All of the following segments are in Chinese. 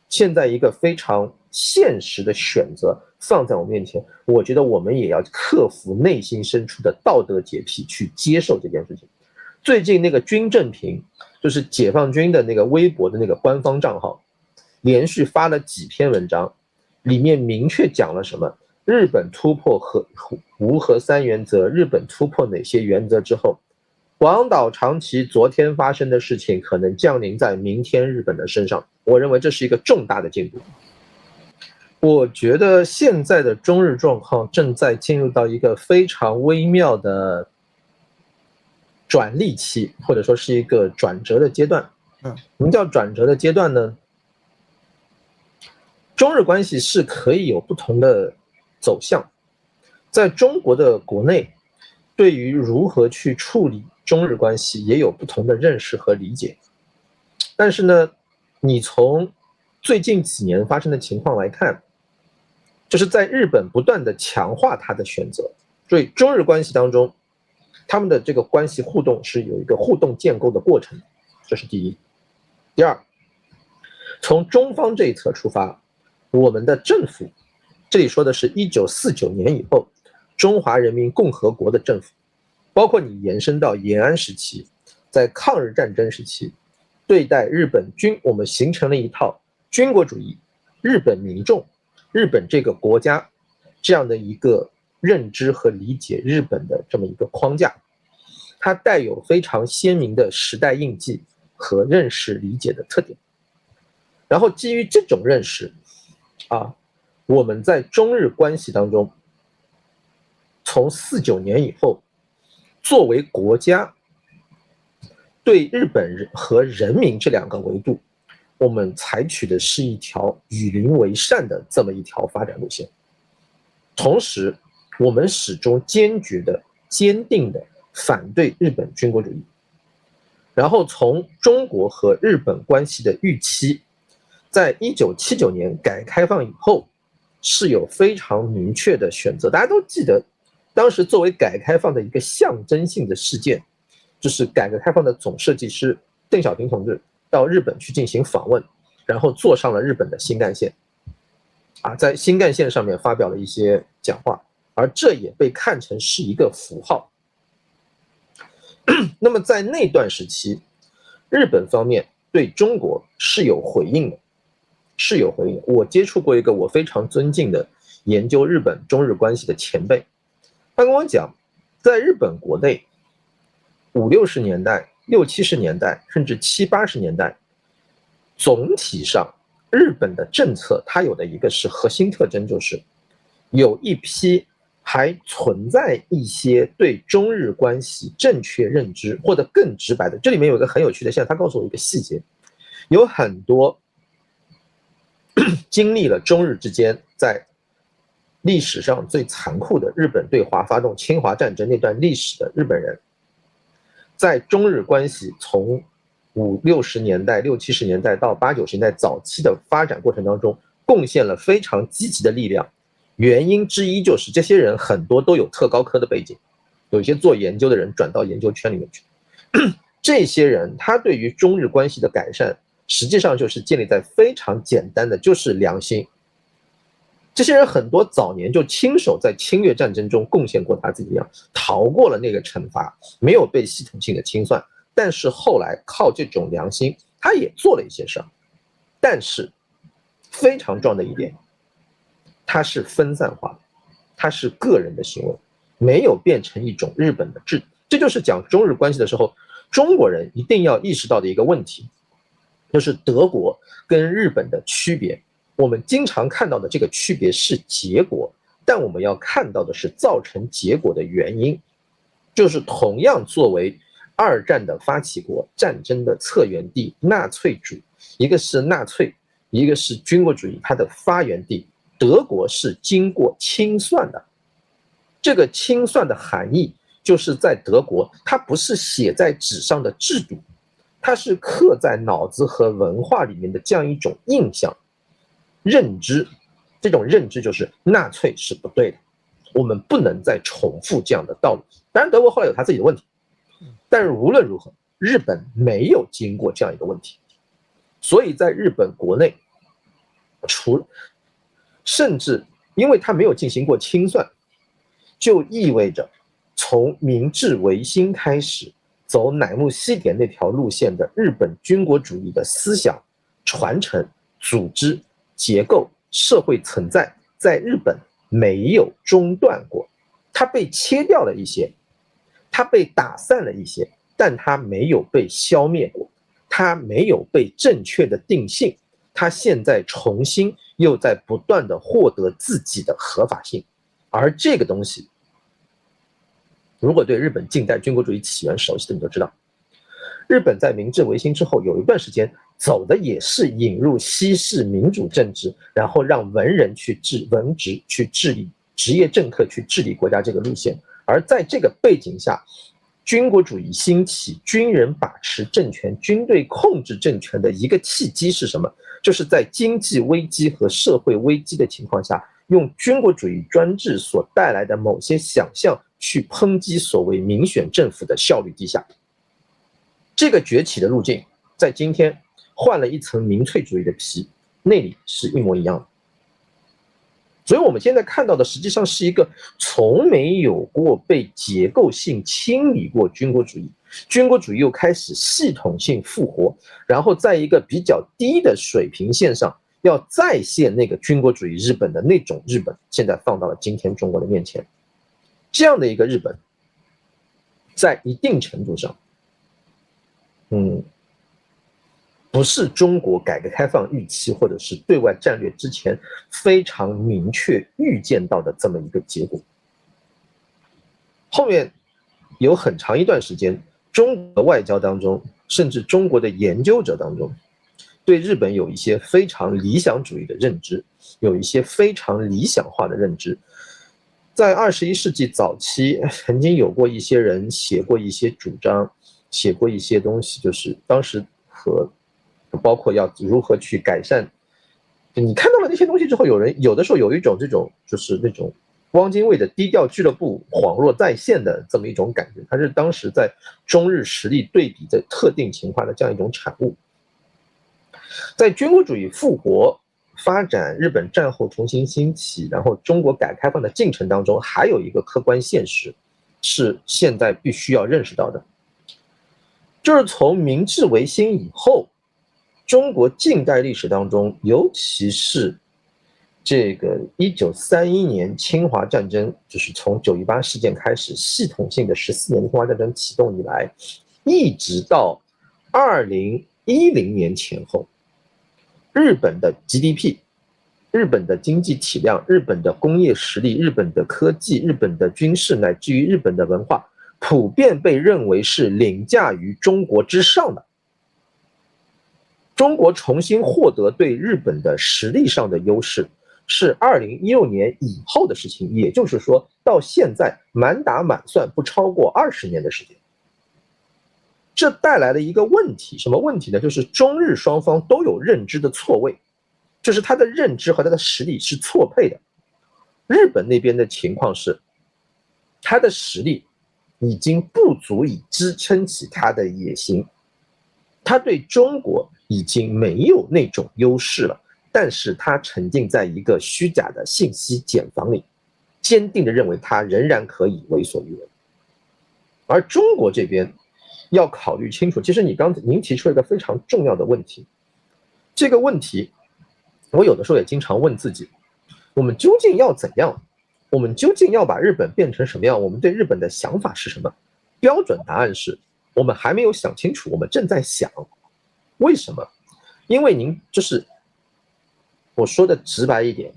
现在一个非常现实的选择放在我面前，我觉得我们也要克服内心深处的道德洁癖，去接受这件事情。最近那个军政平，就是解放军的那个微博的那个官方账号，连续发了几篇文章，里面明确讲了什么，日本突破无核三原则，日本突破哪些原则之后，广岛、长崎昨天发生的事情可能降临在明天日本的身上。我认为这是一个重大的进步。我觉得现在的中日状况正在进入到一个非常微妙的转捩期，或者说是一个转折的阶段。什么叫转折的阶段呢？中日关系是可以有不同的走向，在中国的国内，对于如何去处理中日关系也有不同的认识和理解。但是呢，你从最近几年发生的情况来看，就是在日本不断的强化它的选择，所以中日关系当中，他们的这个关系互动是有一个互动建构的过程，这是第一。第二，从中方这一侧出发，我们的政府，这里说的是1949年以后中华人民共和国的政府，包括你延伸到延安时期，在抗日战争时期，对待日本我们形成了一套军国主义、日本民众、日本这个国家这样的一个认知和理解日本的这么一个框架，它带有非常鲜明的时代印记和认识理解的特点。然后基于这种认识我们在中日关系当中，从49年以后，作为国家对日本人和人民这两个维度，我们采取的是一条与邻为善的这么一条发展路线。同时，我们始终坚定的反对日本军国主义。然后从中国和日本关系的预期，在1979年改革开放以后，是有非常明确的选择。大家都记得，当时作为改革开放的一个象征性的事件，就是改革开放的总设计师邓小平同志到日本去进行访问，然后坐上了日本的新干线，在新干线上面发表了一些讲话，而这也被看成是一个符号。那么在那段时期，日本方面对中国是有回应的。我接触过一个我非常尊敬的研究日本中日关系的前辈，他跟我讲，在日本国内50、60年代、60、70年代，甚至70、80年代，总体上日本的政策它有的一个是核心特征，就是有一批还存在一些对中日关系正确认知，或者更直白的，这里面有一个很有趣的现象，他告诉我一个细节，有很多经历了中日之间在历史上最残酷的日本对华发动侵华战争那段历史的日本人，在中日关系从50、60年代、60、70年代到80、90年代早期的发展过程当中，贡献了非常积极的力量。原因之一就是这些人很多都有特高科的背景，有一些做研究的人转到研究圈里面去。这些人他对于中日关系的改善，实际上就是建立在非常简单的，就是良心。这些人很多早年就亲手在侵略战争中贡献过他自己一样，逃过了那个惩罚，没有被系统性的清算，但是后来靠这种良心，他也做了一些事儿。但是非常重要的一点，它是分散化的，它是个人的行为，没有变成一种日本的制度。这就是讲中日关系的时候，中国人一定要意识到的一个问题，就是德国跟日本的区别。我们经常看到的这个区别是结果，但我们要看到的是造成结果的原因，就是同样作为二战的发起国、战争的策源地，纳粹主义，一个是纳粹，一个是军国主义，它的发源地德国是经过清算的。这个清算的含义就是在德国，它不是写在纸上的制度，它是刻在脑子和文化里面的这样一种印象、认知。这种认知就是纳粹是不对的，我们不能再重复这样的道路。当然德国后来有他自己的问题，但是无论如何日本没有经过这样一个问题，所以在日本国内甚至因为他没有进行过清算，就意味着从明治维新开始走乃木希典那条路线的日本军国主义的思想传承、组织、结构、社会存在，在日本没有中断过。它被切掉了一些，它被打散了一些，但它没有被消灭过，它没有被正确的定性，它现在重新又在不断的获得自己的合法性。而这个东西，如果对日本近代军国主义起源熟悉的你都知道，日本在明治维新之后有一段时间走的也是引入西式民主政治，然后让文人去文职去治理职业政客去治理国家这个路线。而在这个背景下，军国主义兴起，军人把持政权，军队控制政权的一个契机是什么？就是在经济危机和社会危机的情况下，用军国主义专制所带来的某些想象去抨击所谓民选政府的效率低下。这个崛起的路径在今天换了一层民粹主义的皮，内里是一模一样的。所以我们现在看到的实际上是一个从没有过被结构性清理过军国主义，军国主义又开始系统性复活，然后在一个比较低的水平线上要再现那个军国主义日本的那种日本，现在放到了今天中国的面前。这样的一个日本在一定程度上不是中国改革开放预期或者是对外战略之前非常明确预见到的这么一个结果。后面有很长一段时间，中国外交当中，甚至中国的研究者当中，对日本有一些非常理想主义的认知，有一些非常理想化的认知。在21世纪早期，曾经有过一些人写过一些主张，写过一些东西，就是当时包括要如何去改善。你看到了那些东西之后，有的时候有一种这种就是那种汪精卫的低调俱乐部恍若再现的这么一种感觉，它是当时在中日实力对比的特定情况的这样一种产物。在军国主义复活发展，日本战后重新兴起，然后中国改革开放的进程当中，还有一个客观现实是现在必须要认识到的，就是从明治维新以后，中国近代历史当中，尤其是这个1931年侵华战争，就是从9·18事件开始系统性的14年侵华战争启动以来，一直到2010年前后，日本的 GDP、日本的经济体量、日本的工业实力、日本的科技、日本的军事，乃至于日本的文化，普遍被认为是凌驾于中国之上的。中国重新获得对日本的实力上的优势，是2016年以后的事情，也就是说，到现在满打满算不超过20年的时间。这带来了一个问题，什么问题呢？就是中日双方都有认知的错位，就是他的认知和他的实力是错配的。日本那边的情况是，他的实力已经不足以支撑起他的野心，他对中国已经没有那种优势了，但是他沉浸在一个虚假的信息茧房里，坚定地认为他仍然可以为所欲为。而中国这边要考虑清楚，其实您提出了一个非常重要的问题，这个问题我有的时候也经常问自己，我们究竟要怎样？我们究竟要把日本变成什么样？我们对日本的想法是什么？标准答案是我们还没有想清楚，我们正在想。为什么？因为您就是我说的直白一点，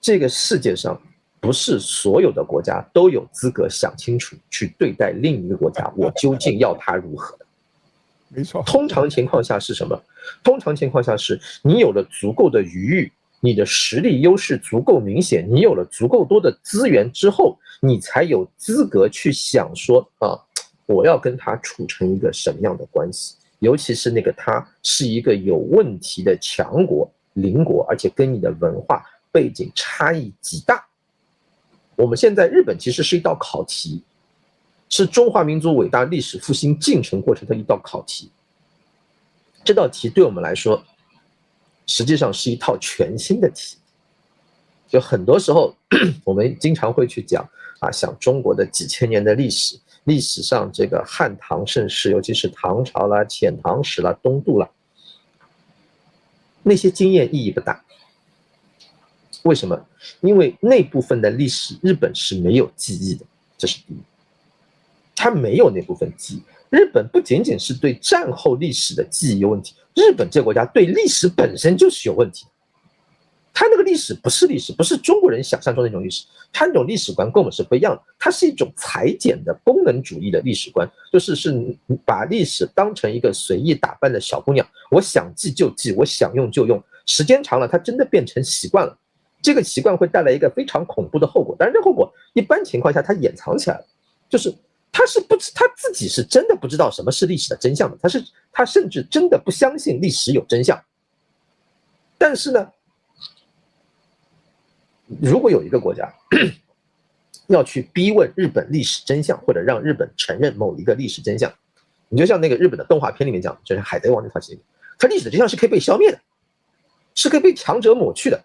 这个世界上不是所有的国家都有资格想清楚去对待另一个国家，我究竟要它如何的。没错。通常情况下是什么？通常情况下是你有了足够的余裕，你的实力优势足够明显，你有了足够多的资源之后，你才有资格去想说我要跟他处成一个什么样的关系。尤其是那个他是一个有问题的强国邻国，而且跟你的文化背景差异极大。我们现在日本其实是一道考题，是中华民族伟大历史复兴进程过程的一道考题。这道题对我们来说实际上是一套全新的题。就很多时候我们经常会去讲啊，像中国的几千年的历史，历史上这个汉唐盛世，尤其是唐朝啦、遣唐使啦、东渡啦，那些经验意义不大。为什么？因为那部分的历史日本是没有记忆的，这是第一，它没有那部分记忆。日本不仅仅是对战后历史的记忆有问题，日本这个国家对历史本身就是有问题的。他那个历史不是历史，不是中国人想象中的那种历史，他那种历史观跟我们是不一样的，它是一种裁剪的功能主义的历史观，就是把历史当成一个随意打扮的小姑娘，我想记就记，我想用就用，时间长了，它真的变成习惯了，这个习惯会带来一个非常恐怖的后果，当然这后果一般情况下它掩藏起来了，就是他自己是真的不知道什么是历史的真相的，他甚至真的不相信历史有真相，但是呢，如果有一个国家要去逼问日本历史真相，或者让日本承认某一个历史真相，你就像那个日本的动画片里面讲，就是《海贼王》那套系，它历史的真相是可以被消灭的，是可以被强者抹去的。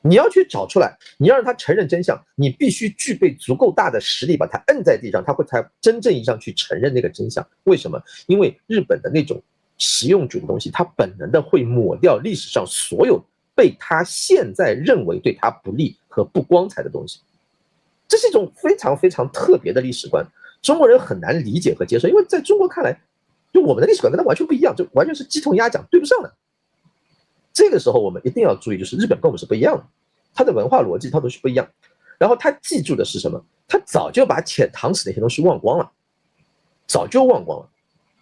你要去找出来，你要让他承认真相，你必须具备足够大的实力，把他摁在地上，他会才真正意义上去承认那个真相。为什么？因为日本的那种实用主义的东西，它本能的会抹掉历史上所有被他现在认为对他不利和不光彩的东西。这是一种非常非常特别的历史观，中国人很难理解和接受，因为在中国看来，就我们的历史观跟他完全不一样，就完全是鸡同鸭讲，对不上的。这个时候我们一定要注意，就是日本跟我们是不一样的，它的文化逻辑它都是不一样。然后他记住的是什么？他早就把遣唐使那些东西忘光了，早就忘光了。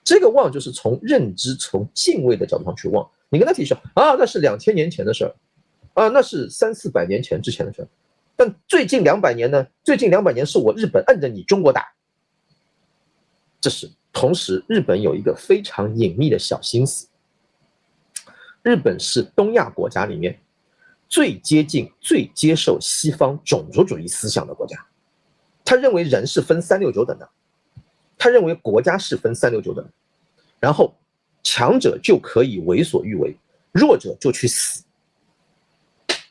这个忘就是从认知、从敬畏的角度上去忘。你跟他提说啊，那是2000年前的事儿，啊，那是300-400年前之前的事儿。但最近200年呢？最近200年是我日本摁着你中国打。这是同时，日本有一个非常隐秘的小心思。日本是东亚国家里面最接近、最接受西方种族主义思想的国家。他认为人是分369等的，他认为国家是分369等的，然后强者就可以为所欲为，弱者就去死，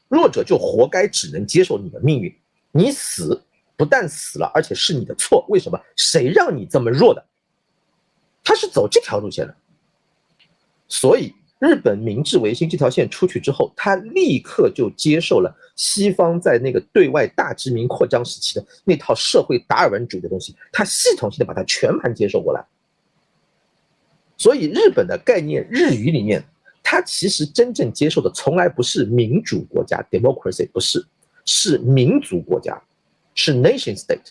弱者就活该只能接受你的命运。你死不但死了，而且是你的错。为什么？谁让你这么弱的？他是走这条路线的。所以日本明治维新这条线出去之后，他立刻就接受了西方在那个对外大殖民扩张时期的那套社会达尔文主义的东西，他系统性的把它全盘接受过来。所以日本的概念，日语里面，它其实真正接受的从来不是民主国家 （democracy）， 不是，是民族国家，是 nation state。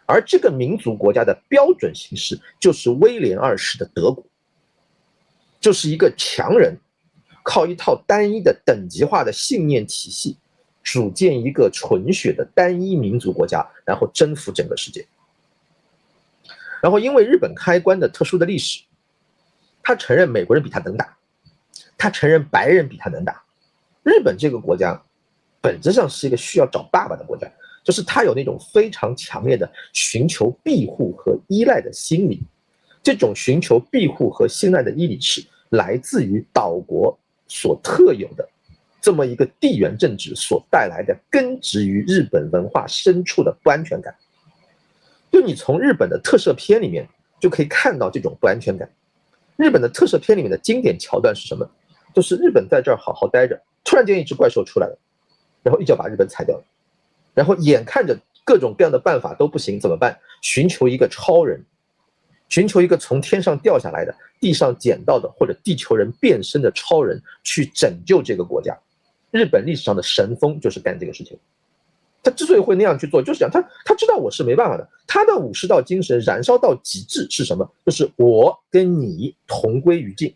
而这个民族国家的标准形式就是威廉2世的德国。就是一个强人靠一套单一的等级化的信念体系，组建一个纯血的单一民族国家，然后征服整个世界。然后因为日本开关的特殊的历史，他承认美国人比他能打，他承认白人比他能打。日本这个国家本质上是一个需要找爸爸的国家，就是他有那种非常强烈的寻求庇护和依赖的心理。这种寻求庇护和信赖的依理是来自于岛国所特有的这么一个地缘政治所带来的根植于日本文化深处的不安全感。就你从日本的特摄片里面就可以看到这种不安全感。日本的特摄片里面的经典桥段是什么？就是日本在这儿好好待着，突然间一只怪兽出来了，然后一脚把日本踩掉了，然后眼看着各种各样的办法都不行，怎么办？寻求一个超人，寻求一个从天上掉下来的、地上捡到的或者地球人变身的超人去拯救这个国家。日本历史上的神风就是干这个事情。他之所以会那样去做，就是讲他知道我是没办法的。他的武士道精神燃烧到极致是什么？就是我跟你同归于尽。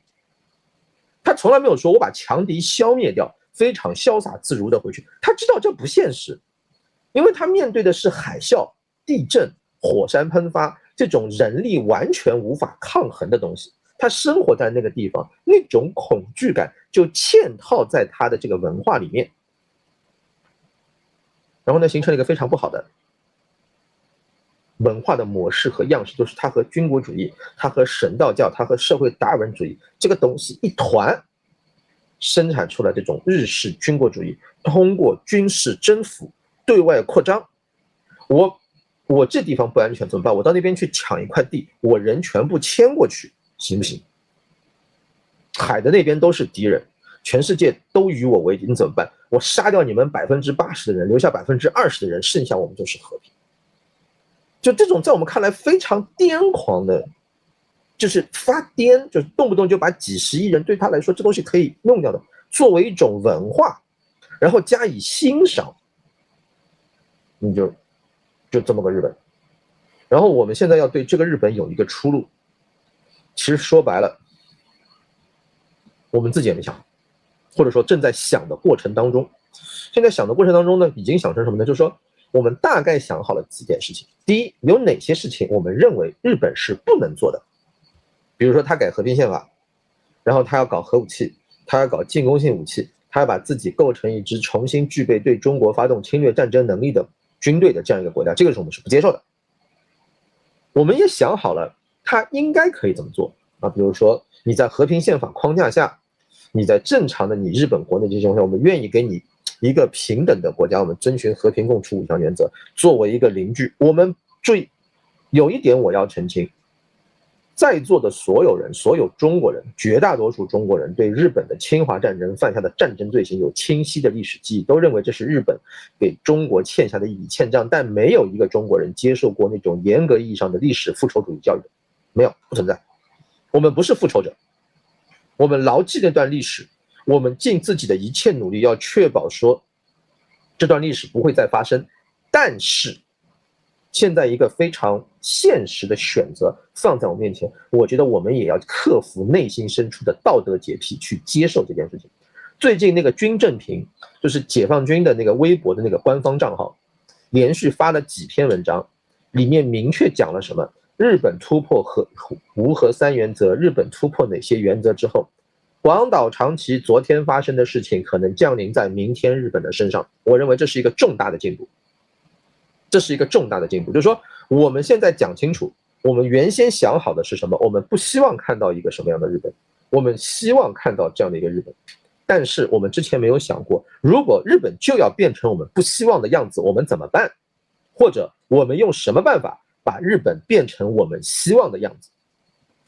他从来没有说我把强敌消灭掉，非常潇洒自如的回去。他知道这不现实，因为他面对的是海啸、地震、火山喷发这种人力完全无法抗衡的东西。他生活在那个地方，那种恐惧感就嵌套在他的这个文化里面，然后呢，形成了一个非常不好的文化的模式和样式，就是他和军国主义、他和神道教、他和社会达尔文主义这个东西一团，生产出来这种日式军国主义，通过军事征服对外扩张。我这地方不安全怎么办？我到那边去抢一块地，我人全部迁过去，行不行？海的那边都是敌人，全世界都与我为敌，你怎么办？我杀掉你们80%的人，留下20%的人，剩下我们就是和平。就这种在我们看来非常癫狂的，就是发癫，就是动不动就把几十亿人，对他来说这东西可以弄掉的，作为一种文化，然后加以欣赏，你就这么个日本。然后我们现在要对这个日本有一个出路，其实说白了，我们自己也没想，或者说正在想的过程当中。现在想的过程当中呢，已经想成什么呢？就是说我们大概想好了几件事情。第一，有哪些事情我们认为日本是不能做的，比如说他改和平宪法，然后他要搞核武器，他要搞进攻性武器，他要把自己构成一支重新具备对中国发动侵略战争能力的军队的这样一个国家，这个是我们是不接受的。我们也想好了他应该可以怎么做啊，比如说你在和平宪法框架下，你在正常的你日本国内这些东西，我们愿意给你一个平等的国家，我们遵循和平共处5项原则作为一个邻居。我们注意，有一点我要澄清，在座的所有人，所有中国人，绝大多数中国人对日本的侵华战争犯下的战争罪行有清晰的历史记忆，都认为这是日本给中国欠下的一笔欠账，但没有一个中国人接受过那种严格意义上的历史复仇主义教育，没有，不存在。我们不是复仇者，我们牢记那段历史，我们尽自己的一切努力要确保说这段历史不会再发生。但是现在一个非常现实的选择放在我面前，我觉得我们也要克服内心深处的道德洁癖，去接受这件事情。最近那个军政平，就是解放军的那个微博的那个官方账号，连续发了几篇文章，里面明确讲了什么，日本突破无核3原则，日本突破哪些原则之后，广岛、长崎昨天发生的事情可能降临在明天日本的身上。我认为这是一个重大的进步，这是一个重大的进步，就是说我们现在讲清楚，我们原先想好的是什么，我们不希望看到一个什么样的日本，我们希望看到这样的一个日本。但是我们之前没有想过，如果日本就要变成我们不希望的样子，我们怎么办？或者我们用什么办法把日本变成我们希望的样子？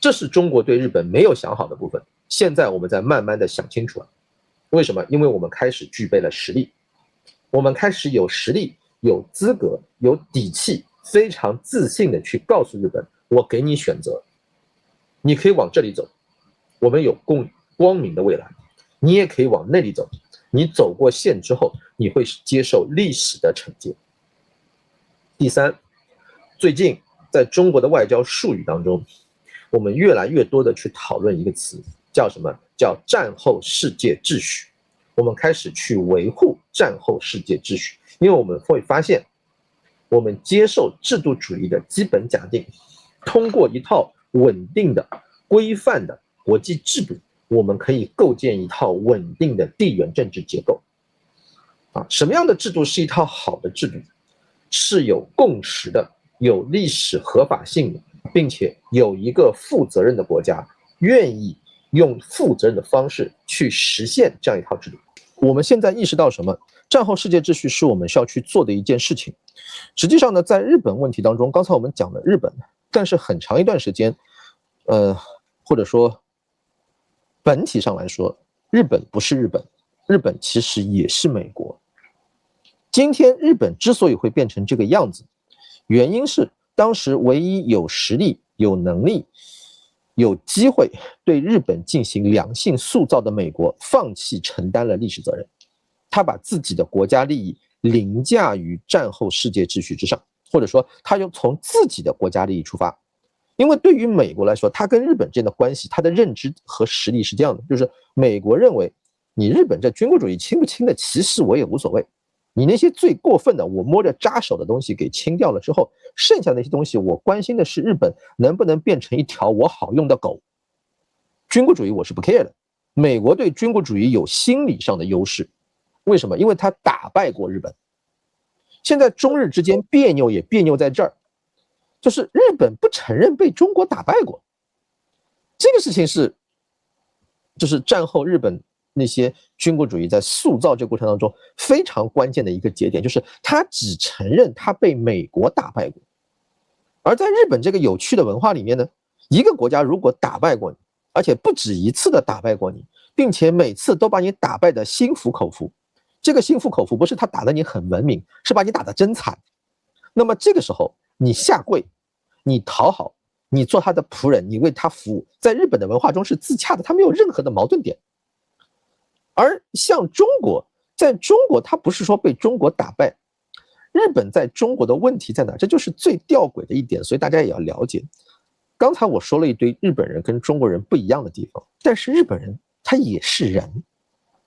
这是中国对日本没有想好的部分，现在我们在慢慢的想清楚了。为什么？因为我们开始具备了实力，我们开始有实力、有资格、有底气，非常自信的去告诉日本，我给你选择，你可以往这里走，我们有光明的未来，你也可以往那里走，你走过线之后，你会接受历史的惩戒。第三，最近在中国的外交术语当中，我们越来越多的去讨论一个词，叫什么？叫战后世界秩序。我们开始去维护战后世界秩序，因为我们会发现，我们接受制度主义的基本假定，通过一套稳定的、规范的国际制度，我们可以构建一套稳定的地缘政治结构。什么样的制度是一套好的制度？是有共识的，有历史合法性的，并且有一个负责任的国家愿意用负责任的方式去实现这样一套制度。我们现在意识到什么？战后世界秩序是我们需要去做的一件事情。实际上呢，在日本问题当中，刚才我们讲了日本，但是很长一段时间，或者说本体上来说，日本不是日本，日本其实也是美国。今天日本之所以会变成这个样子，原因是当时唯一有实力、有能力、有机会对日本进行良性塑造的美国放弃承担了历史责任，他把自己的国家利益凌驾于战后世界秩序之上，或者说他又从自己的国家利益出发。因为对于美国来说，他跟日本之间的关系，他的认知和实力是这样的，就是美国认为你日本这军国主义清不清的，其实我也无所谓，你那些最过分的我摸着扎手的东西给清掉了之后，剩下的那些东西我关心的是日本能不能变成一条我好用的狗。军国主义我是不 care 的，美国对军国主义有心理上的优势。为什么？因为他打败过日本。现在中日之间别扭也别扭在这儿，就是日本不承认被中国打败过。这个事情是就是战后日本那些军国主义在塑造这个过程当中非常关键的一个节点，就是他只承认他被美国打败过。而在日本这个有趣的文化里面呢，一个国家如果打败过你，而且不止一次的打败过你，并且每次都把你打败的心服口服，这个心服口服不是他打得你很文明，是把你打得真惨。那么这个时候你下跪，你讨好，你做他的仆人，你为他服务，在日本的文化中是自洽的，他没有任何的矛盾点。而像中国，在中国他不是说被中国打败，日本在中国的问题在哪？这就是最吊诡的一点，所以大家也要了解。刚才我说了一堆日本人跟中国人不一样的地方，但是日本人他也是人，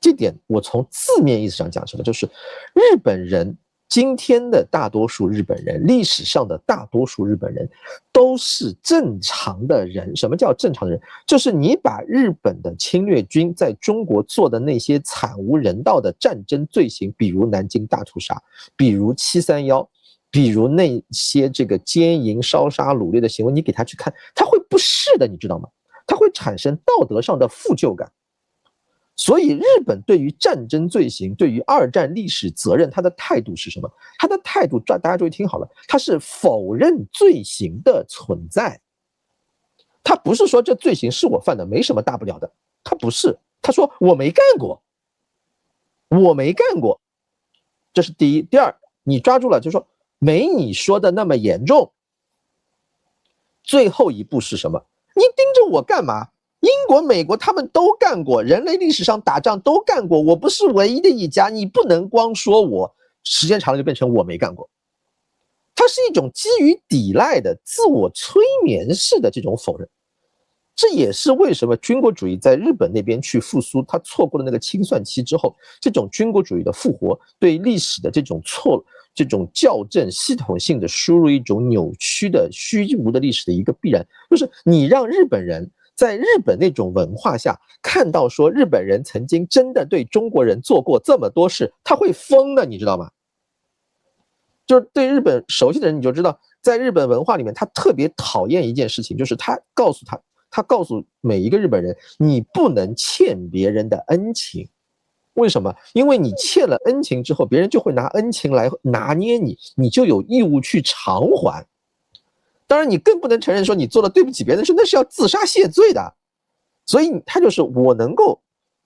这点我从字面意思上讲什么，就是日本人今天的大多数日本人，历史上的大多数日本人都是正常的人。什么叫正常人？就是你把日本的侵略军在中国做的那些惨无人道的战争罪行，比如南京大屠杀，比如731，比如那些这个奸淫、烧杀、掳掠的行为，你给他去看，他会不适的，你知道吗？他会产生道德上的负疚感。所以日本对于战争罪行，对于二战历史责任，他的态度是什么？他的态度，大家注意听好了，他是否认罪行的存在。他不是说这罪行是我犯的，没什么大不了的，他不是，他说我没干过，我没干过，这是第一。第二，你抓住了，就是说没你说的那么严重。最后一步是什么？你盯着我干嘛？英国、美国他们都干过，人类历史上打仗都干过，我不是唯一的一家，你不能光说我，时间长了就变成我没干过。它是一种基于抵赖的自我催眠式的这种否认。这也是为什么军国主义在日本那边去复苏，他错过了那个清算期之后，这种军国主义的复活对历史的这种校正，系统性的输入一种扭曲的虚无的历史的一个必然，就是你让日本人在日本那种文化下看到说日本人曾经真的对中国人做过这么多事，他会疯的，你知道吗？就是对日本熟悉的人你就知道，在日本文化里面他特别讨厌一件事情，就是他告诉每一个日本人，你不能欠别人的恩情。为什么？因为你欠了恩情之后，别人就会拿恩情来拿捏你，你就有义务去偿还。当然你更不能承认说你做了对不起别人的事，那是要自杀谢罪的。所以他就是我能够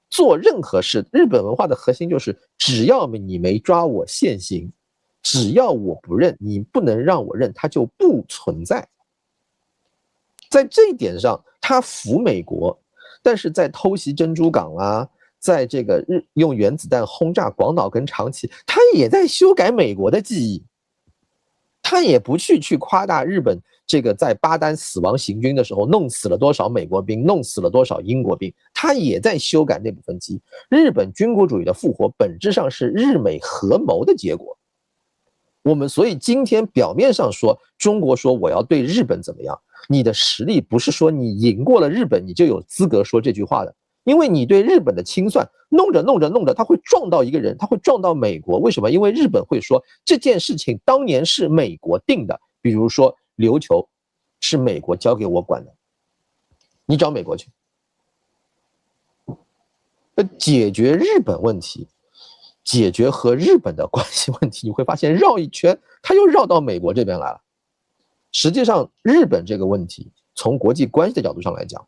做任何事，日本文化的核心就是只要你没抓我现行，只要我不认，你不能让我认，它就不存在。在这一点上他服美国，但是在偷袭珍珠港啊，在这个用原子弹轰炸广岛跟长崎，他也在修改美国的记忆。他也不去夸大日本这个在巴丹死亡行军的时候弄死了多少美国兵，弄死了多少英国兵，他也在修改那部分记忆。日本军国主义的复活本质上是日美合谋的结果。我们所以今天表面上说中国说我要对日本怎么样，你的实力不是说你赢过了日本你就有资格说这句话的。因为你对日本的清算弄着，他会撞到一个人，他会撞到美国。为什么？因为日本会说这件事情当年是美国定的，比如说琉球是美国交给我管的，你找美国去。解决日本问题，解决和日本的关系问题，你会发现绕一圈，他又绕到美国这边来了。实际上，日本这个问题，从国际关系的角度上来讲，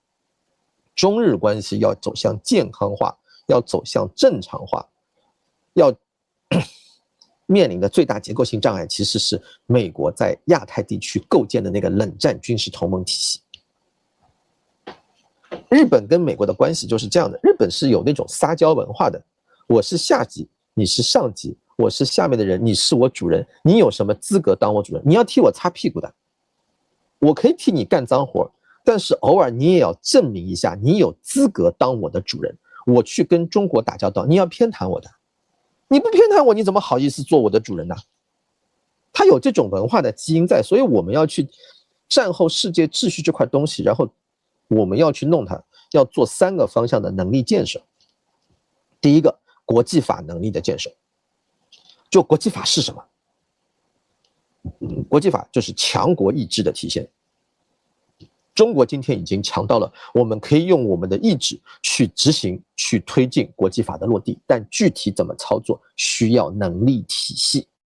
中日关系要走向健康化，要走向正常化，要面临的最大结构性障碍其实是美国在亚太地区构建的那个冷战军事同盟体系。日本跟美国的关系就是这样的，日本是有那种撒娇文化的，我是下级，你是上级，我是下面的人，你是我主人，你有什么资格当我主人？你要替我擦屁股的，我可以替你干脏活，但是偶尔你也要证明一下你有资格当我的主人。我去跟中国打交道，你要偏袒我的，你不偏袒我，你怎么好意思做我的主人呢？他有这种文化的基因在，所以我们要去战后世界秩序这块东西，然后我们要去弄它，要做3个方向的能力建设。第一个，国际法能力的建设。就国际法是什么？国际法就是强国意志的体现。中国今天已经强到了，我们可以用我们的意志去执行、去推进国际法的落地，但具体怎么操作，需要能力体系。